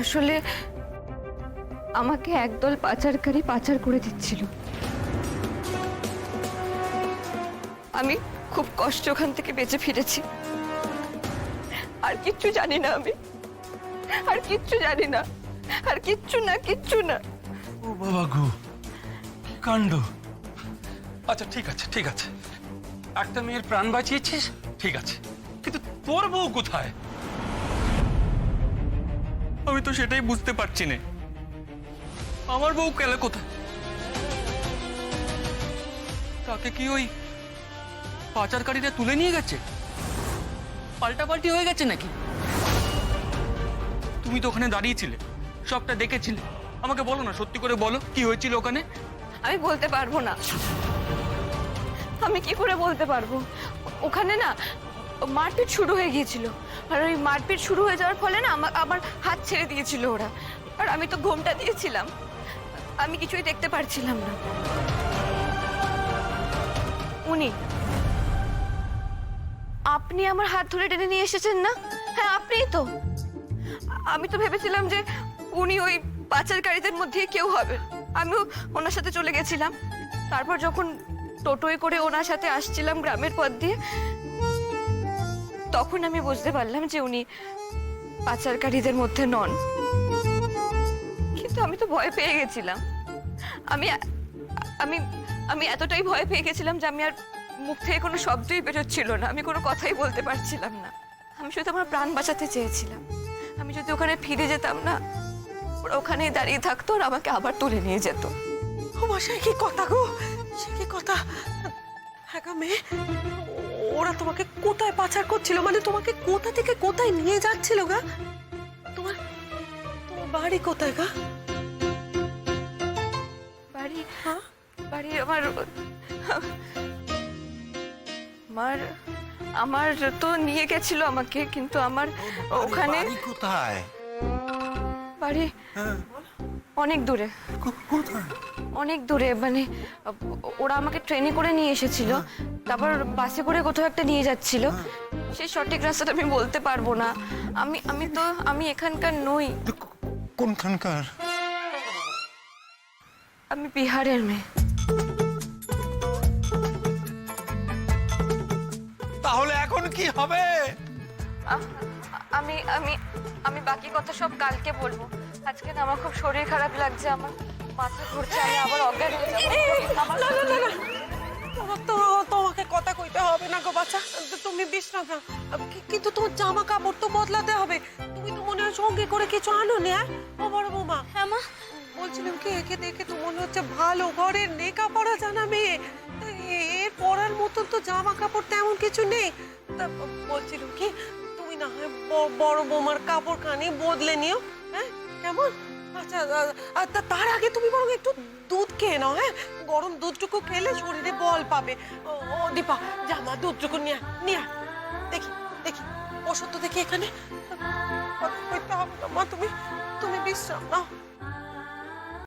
আসলে আমাকে একদল পাচারকারী পাচার করে দিচ্ছিল। আমি খুব কষ্ট ওখান থেকে বেঁচে ফিরেছি। আর কিচ্ছু জানি না আমি, আর কিচ্ছু জানি না, আর কিচ্ছু না। ও বাবা গো, কি কাণ্ড। আচ্ছা ঠিক আছে, একটা মেয়ের প্রাণ বাঁচিয়েছিস, ঠিক আছে, কিন্তু তোর বউ কোথায়? আমি তো সেটাই বুঝতে পারছি না। আমার বউ গেল কোথায়? তাকে কি ওই পাচারকারীরা তুলে নিয়ে গেছে? পাল্টাপাল্টি হয়ে গেছে নাকি? তুমি তো ওখানে দাঁড়িয়েছিলে, সবটা দেখেছিলে। আমাকে বলো না, সত্যি করে বলো, কি হয়েছিল ওখানে? আমি বলতে পারবো না। আমি কি করে বলতে পারবো? ওখানে না মারপিট শুরু হয়ে গিয়েছিল, আর ওই মারপিট শুরু হয়ে যাওয়ার ফলে না আমার হাত ছেড়ে দিয়েছিল ওরা। আর আমি তো ঘোমটা দিয়েছিলাম, আমি কিছুই দেখতে পারছিলাম না। উনি, আপনি আমার হাত ধরে টেনে নিয়ে এসেছেন না? হ্যাঁ, আপনিই তো। আমি তো ভেবেছিলাম যে উনি ওই পাচারকারীদের মধ্যে কেউ হবে। আমিও ওনার সাথে চলে গেছিলাম। তারপর যখন টোটোয় করে ওনার সাথে আসছিলাম গ্রামের পথ দিয়ে, তখন আমি বুঝতে পারলাম যে উনি পাচারকারীদের মধ্যে নন। কিন্তু আমি তো ভয় পেয়ে গেছিলাম। আমি আমি আমি এতটাই ভয় পেয়ে গেছিলাম যে আমি আর মুখ থেকে কোনো শব্দই বেরোচ্ছিল না, আমি কোনো কথাই বলতে পারছিলাম না। আমি শুধু আমার প্রাণ বাঁচাতে চেয়েছিলাম। আমি যদি ওখানে ফিরে যেতাম না, ওরা ওখানেই দাঁড়িয়ে থাকতো আর আমাকে আবার তুলে নিয়ে যেত। ও মা, সে কি কথা গো, সে কি কথা। হ্যাঁ গো মেয়ে, ওরা তোমাকে কোথায় পাচার করছিল? মানে তোমাকে কোথা থেকে কোথায় নিয়ে যাচ্ছিল গা? তোমার তোমার বাড়ি কোথায় গা? বাড়ি হ্যাঁ, বাড়ি আমার আমার আমার তো নিয়ে গেছিল আমাকে, কিন্তু আমার ওখানে বাড়ি কোথায়? বাড়ি হ্যাঁ, অনেক দূরে, কোথায়? অনেক দূরে। মানে ওরা আমাকে ট্রেনে করে নিয়ে এসেছিল, তারপর বাসে করে কোথাও একটা নিয়ে যাচ্ছিল। সেই সঠিক রাস্তাটা আমি বলতে পারবো না। আমি এখানকার নই। কোনখানকার? আমি বিহারের মেয়ে। তাহলে এখন কি হবে? আ- আমি আমি আমি বাকি কথা সব কালকে বলবো। আজকে না আমার খুব শরীর খারাপ লাগছে, আমার মাথা ঘুরছে, আমি আবার অজ্ঞান হয়ে যাবো। না না না না, তোমাকে কথা কইতে হবে না গো বাচ্চা, তুমি বিশ্রাম নাও। কিন্তু তোমার জামা কাপড় তো বদলাতে হবে। তুমি তো মনে হয় সঙ্গে করে কিছু আনো না? ও বড় বৌমা। হ্যাঁ মা। বলছিলাম কি, একে দেখে তো মনে হচ্ছে ভালো ঘরের লেখাপড়া জানা মেয়ে। এর পরার মতন তো জামা কাপড় তেমন কিছু নেই। তা বলছিলাম কি, তুমি না হয় বড় বৌমার কাপড় খানি বদলে নিও, হ্যাঁ কেমন? আচ্ছা, তার আগে তুমি বরং একটু দুধ খেয়ে নাও। হ্যাঁ, গরম দুধটুকু খেলে শরীরে বল পাবে। ও দীপা, জামা দুধটুকু নিয়ে নিয়ে দেখি দেখি, ওষুধ তো দেখি এখানে। কথা কইতে হবে না মা, তুমি তুমি বিশ্রাম নাও।